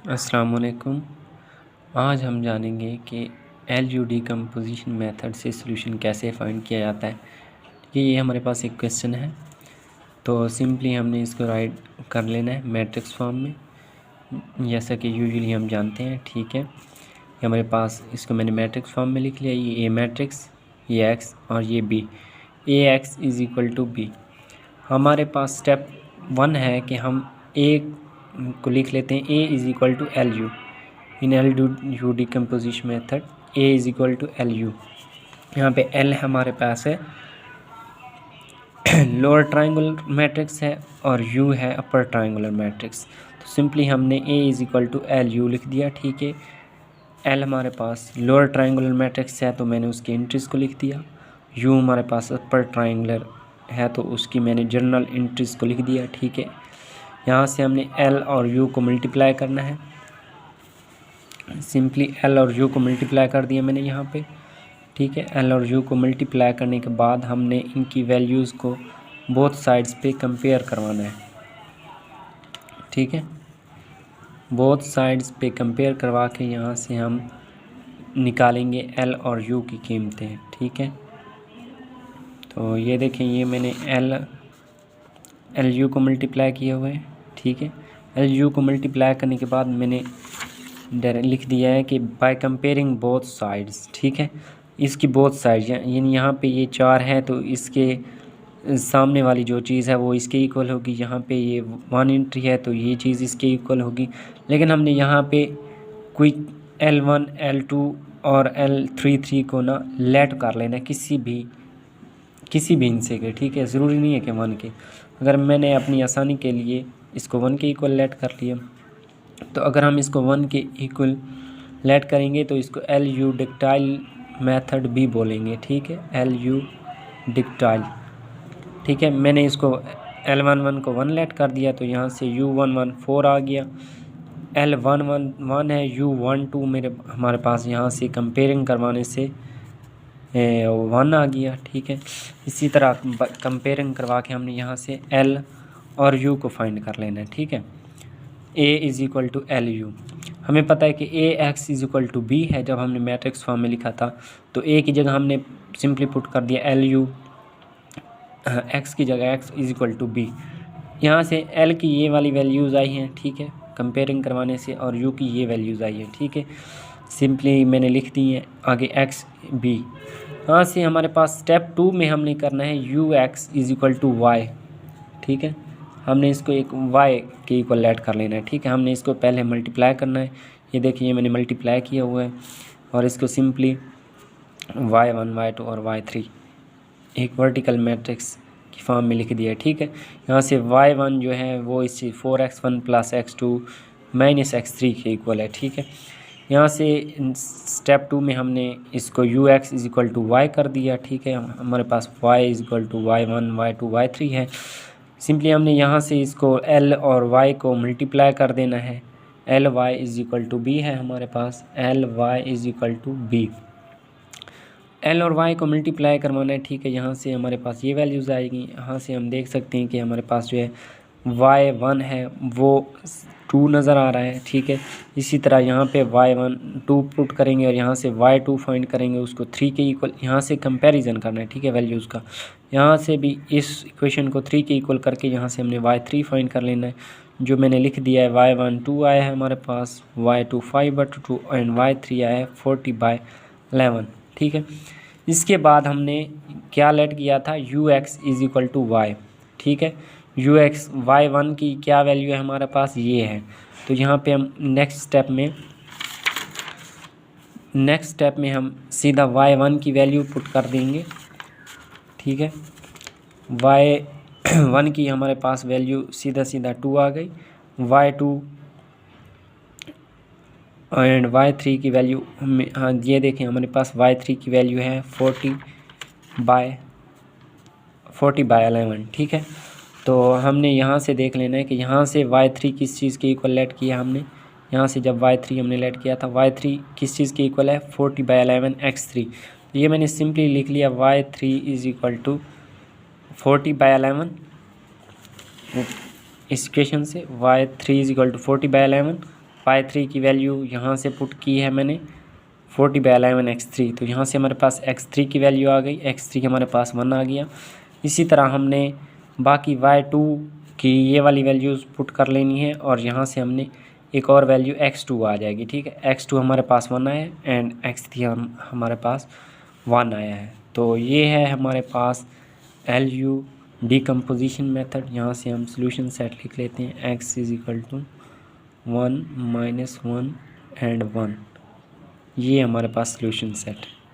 अस्सलाम वालेकुम। आज हम जानेंगे कि एलयू डिकम्पोजिशन मेथड से सॉल्यूशन कैसे फाइंड किया जाता है। कि ये हमारे पास एक क्वेश्चन है, तो सिंपली हमने इसको राइट कर लेना है मैट्रिक्स फॉर्म में, जैसा कि यूजुअली हम जानते हैं। ठीक है, ये हमारे पास, इसको मैंने मैट्रिक्स फॉर्म में लिख लिया। ये ए मैट्रिक्स, ये एक्स और ये b. A x is equal to b. हमारे पास स्टेप 1 है कि हम ए को लिख लेते हैं। A is equal to L U in L U decomposition method. A is equal to L U. यहाँ पे एल हमारे पास है लोअर ट्रायंगुलर मैट्रिक्स है और यू है अपर ट्रायंगुलर मैट्रिक्स। तो सिंपली हमने A is equal to L U लिख दिया। ठीक है, एल हमारे पास लोअर ट्रायंगुलर मैट्रिक्स है तो मैंने उसके एंट्रीज को लिख दिया। यू हमारे पास अपर ट्रायंगुलर है तो उसकी मैंने जनरल एंट्रीज को लिख दिया। ठीक है, यहाँ से हमने एल और यू को मल्टीप्लाई करना है। सिंपली एल और यू को मल्टीप्लाई कर दिया मैंने यहाँ पे। ठीक है, एल और यू को मल्टीप्लाई करने के बाद हमने इनकी वैल्यूज़ को बोथ साइड्स पे कंपेयर करवाना है। ठीक है, बोथ साइड्स पे कंपेयर करवा के यहाँ से हम निकालेंगे एल और यू की कीमतें। ठीक है, तो ये देखें, ये मैंने एल यू को मल्टीप्लाई किए हुए हैं। ठीक है, एल यू को मल्टीप्लाई करने के बाद मैंने लिख दिया है कि बाय कंपेयरिंग बोथ साइड्स। ठीक है, इसकी बोथ साइड्स, यानी यहाँ पे ये 4 है तो इसके सामने वाली जो चीज़ है वो इसके इक्वल होगी। यहाँ पे ये 1 एंट्री है तो ये चीज़ इसके इक्वल होगी। लेकिन हमने यहाँ पे कोई L1 L2 और L3 को ना लेट कर लेना है किसी भी हिस्से के। ठीक है, ज़रूरी नहीं है कि 1 के। अगर मैंने अपनी आसानी के लिए इसको 1 के इक्वल लेट कर लिया, तो अगर हम इसको 1 के इक्वल लेट करेंगे तो इसको एल यू डिक्टाइल मेथड भी बोलेंगे। ठीक है, एल यू डिक्टाइल। ठीक है, मैंने इसको L11 को 1 लेट कर दिया तो यहाँ से U11 4 आ गया। L11 1 है, U12 हमारे पास यहाँ से कंपेयरिंग करवाने से 1 आ गया। ठीक है, इसी तरह कंपेयरिंग करवा के हमने यहाँ से L और U को फाइंड कर लेना है। ठीक है, A is equal to L U. हमें पता है कि A x is equal to B है। जब हमने मैट्रिक्स फॉर्म में लिखा था तो ए की जगह हमने सिंपली पुट कर दिया एल यू, एक्स की जगह x is equal to b. यहाँ से एल की ये वाली वैल्यूज़ आई हैं। ठीक है, कंपेयरिंग करवाने से, और यू की ये वैल्यूज़ आई हैं। ठीक है, सिंपली मैंने लिख दी हैं आगे एक्स बी। यहाँ से हमारे पास स्टेप 2 में हमने करना है U x is equal to y. ठीक है, हमने इसको एक y के इक्वल लेट कर लेना है। ठीक है, हमने इसको पहले मल्टीप्लाई करना है। ये देखिए, मैंने मल्टीप्लाई किया हुआ है और इसको सिंपली y1 y2 और y3 एक वर्टिकल मैट्रिक्स की फॉर्म में लिख दिया है। ठीक है, यहाँ से y1 जो है वो इस 4x1 plus x2 minus x3 के इक्वल है। ठीक है, यहाँ से स्टेप 2 में हमने इसको U x is equal to y कर दिया। ठीक है, हमारे पास y is equal to y1 y2 y3 है। सिंपली हमने यहाँ से इसको L और Y को मल्टीप्लाई कर देना है। L Y is equal to B है हमारे पास, L Y is equal to B. L और वाई को मल्टीप्लाई करवाना है। ठीक है, यहाँ से हमारे पास ये वैल्यूज़ आएगी। यहाँ से हम देख सकते हैं कि हमारे पास जो है y1 है वो 2 नज़र आ रहा है। ठीक है, इसी तरह यहाँ पे y1 2 पुट करेंगे और यहाँ से y2 फाइंड करेंगे, उसको 3 के इक्वल यहाँ से कंपैरिजन करना है। ठीक है, वैल्यूज़ का यहाँ से भी इस इक्वेशन को 3 के इक्वल करके यहाँ से हमने y3 फाइंड कर लेना है, जो मैंने लिख दिया है। y1 2 आया है हमारे पास, y2 5/2 एंड y3 आया है 40/11। ठीक है, इसके बाद हमने क्या लेट किया था, U x is equal to y. ठीक है, यू एक्स y1 की क्या वैल्यू है हमारे पास, ये है। तो यहाँ पे हम नेक्स्ट स्टेप में हम सीधा y1 की वैल्यू पुट कर देंगे। ठीक है, y1 की हमारे पास वैल्यू सीधा 2 आ गई। y2 एंड y3 की वैल्यू हमें, हाँ ये देखें, हमारे पास y3 की वैल्यू है 40/11। ठीक है, तो हमने यहाँ से देख लेना है कि यहाँ से y3 किस चीज़ के इक्वल लेट किया हमने। यहाँ से जब y3 हमने लेट किया था, y3 किस चीज़ के इक्वल है, 40/11 x3। तो ये मैंने सिंपली लिख लिया y3 इज़ इक्वल टू 40/11। इस इक्वेशन से y3 is equal to 40/11 phi3 की वैल्यू यहाँ से पुट की है मैंने 40/11 x3, तो यहाँ से हमारे पास x3 की वैल्यू आ गई, x3 हमारे पास 1 आ गया। इसी तरह हमने बाकी y2 की ये वाली वैल्यूज़ पुट कर लेनी है और यहाँ से हमने एक और वैल्यू x2 आ जाएगी। ठीक है, x2 हमारे पास 1 आया एंड x3 हमारे पास 1 आया है। तो ये है हमारे पास LU डिकम्पोजिशन मेथड। यहाँ से हम सोल्यूशन सेट लिख लेते हैं, x = 1 - 1 एंड 1। ये हमारे पास सोल्यूशन सेट है।